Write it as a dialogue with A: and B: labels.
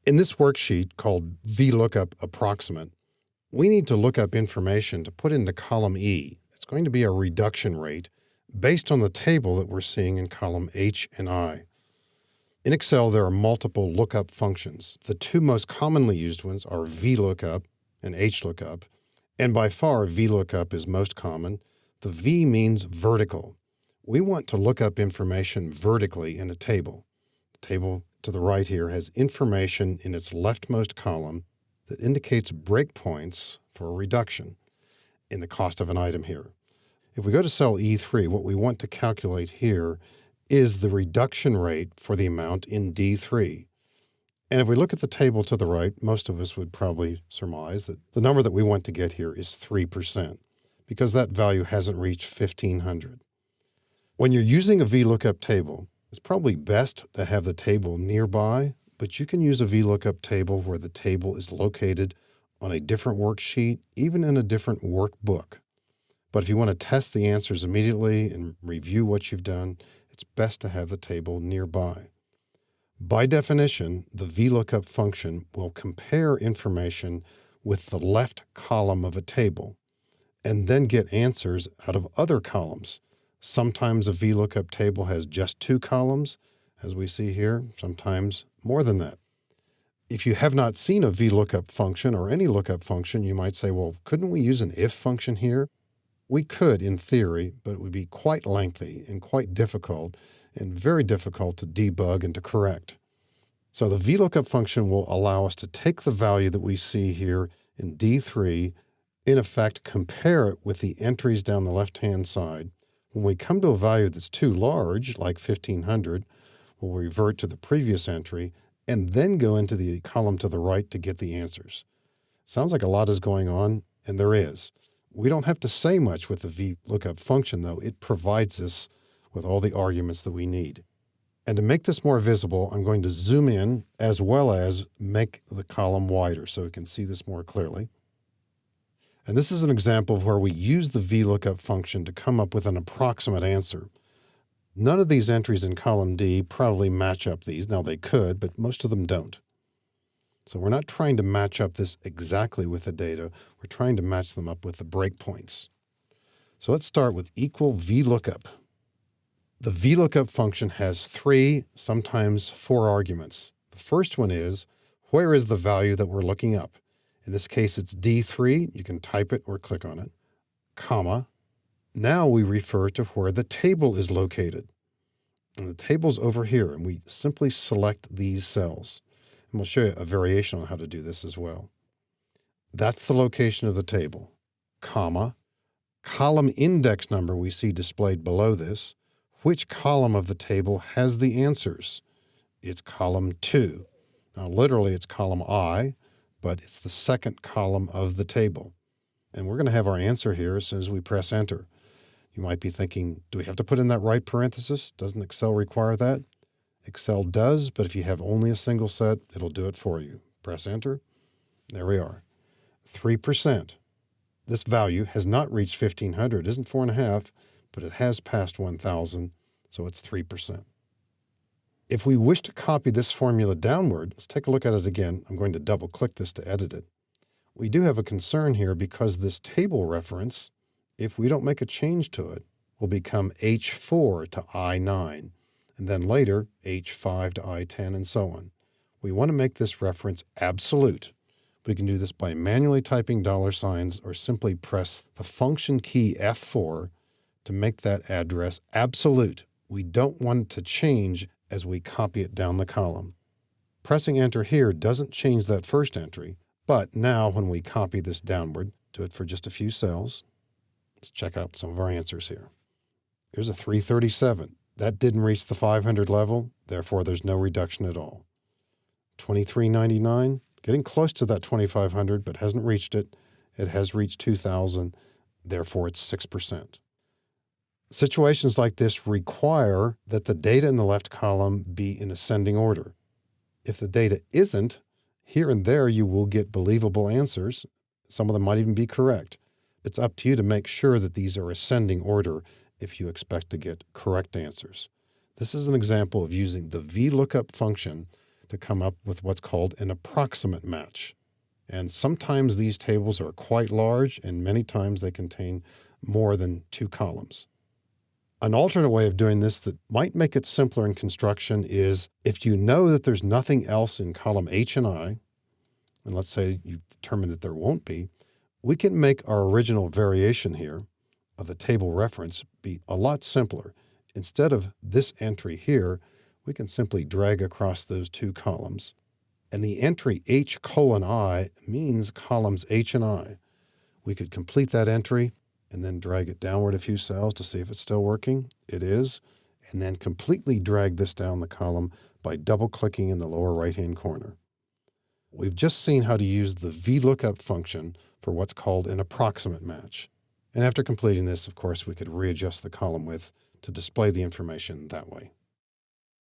A: In this worksheet called vLOOKUP Approximate, we need to look up information to put into column E. It's going to be a reduction rate based on the table that we're seeing in column H and I. In Excel, there are multiple lookup functions. The two most commonly used ones are vLOOKUP and HLOOKUP, and by far vLOOKUP is most common. The V means vertical. We want to look up information vertically in a table. The table to the right here has information in its leftmost column that indicates breakpoints for a reduction in the cost of an item here. If we go to cell E3, what we want to calculate here is the reduction rate for the amount in D3. And if we look at the table to the right, most of us would probably surmise that the number that we want to get here is 3%, because that value hasn't reached 1,500. When you're using a vLOOKUP table, it's probably best to have the table nearby, but you can use a vLOOKUP table where the table is located on a different worksheet, even in a different workbook. But if you want to test the answers immediately and review what you've done, it's best to have the table nearby. By definition, the vLOOKUP function will compare information with the left column of a table and then get answers out of other columns. Sometimes a vLOOKUP table has just 2 columns, as we see here, sometimes more than that. If you have not seen a vLOOKUP function or any lookup function, you might say, well, couldn't we use an if function here? We could in theory, but it would be quite lengthy and quite difficult and very difficult to debug and to correct. So the vLOOKUP function will allow us to take the value that we see here in D3, in effect compare it with the entries down the left-hand side. When we come to a value that's too large, like 1,500, we'll revert to the previous entry and then go into the column to the right to get the answers. Sounds like a lot is going on, and there is. We don't have to say much with the vLOOKUP function, though. It provides us with all the arguments that we need. And to make this more visible, I'm going to zoom in as well as make the column wider so we can see this more clearly. And this is an example of where we use the vLOOKUP function to come up with an approximate answer. None of these entries in column D probably match up these. Now they could, but most of them don't. So we're not trying to match up this exactly with the data. We're trying to match them up with the breakpoints. So let's start with equal vLOOKUP. The vLOOKUP function has 3, sometimes 4 arguments. The first one is, where is the value that we're looking up? In this case, it's D3. You can type it or click on it, comma. Now we refer to where the table is located. And the table's over here, and we simply select these cells. And we'll show you a variation on how to do this as well. That's the location of the table, comma. Column index number we see displayed below this. Which column of the table has the answers? It's column 2. Now, literally, it's column I, but it's the second column of the table. And we're going to have our answer here as soon as we press enter. You might be thinking, do we have to put in that right parenthesis? Doesn't Excel require that? Excel does, but if you have only a single set, it'll do it for you. Press enter. There we are. 3%. This value has not reached 1,500. It isn't 4.5, but it has passed 1,000, so it's 3%. If we wish to copy this formula downward, let's take a look at it again. I'm going to double-click this to edit it. We do have a concern here because this table reference, if we don't make a change to it, will become H4 to I9, and then later H5 to I10, and so on. We want to make this reference absolute. We can do this by manually typing $signs or simply press the function key F4 to make that address absolute. We don't want it to change as we copy it down the column. Pressing enter here doesn't change that first entry, but now when we copy this downward, do it for just a few cells. Let's check out some of our answers here. Here's a 337. That didn't reach the 500 level, therefore there's no reduction at all. 2399, getting close to that 2500, but hasn't reached it. It has reached 2000, therefore it's 6%. Situations like this require that the data in the left column be in ascending order. If the data isn't, here and there you will get believable answers. Some of them might even be correct. It's up to you to make sure that these are ascending order if you expect to get correct answers. This is an example of using the vLOOKUP function to come up with what's called an approximate match. And sometimes these tables are quite large, and many times they contain more than 2 columns. An alternate way of doing this that might make it simpler in construction is if you know that there's nothing else in column H and I, and let's say you've determined that there won't be, we can make our original variation here of the table reference be a lot simpler. Instead of this entry here, we can simply drag across those 2 columns. And the entry H:I means columns H and I. We could complete that entry and then drag it downward a few cells to see if it's still working. It is. And then completely drag this down the column by double-clicking in the lower right-hand corner. We've just seen how to use the vLOOKUP function for what's called an approximate match. And after completing this, of course, we could readjust the column width to display the information that way.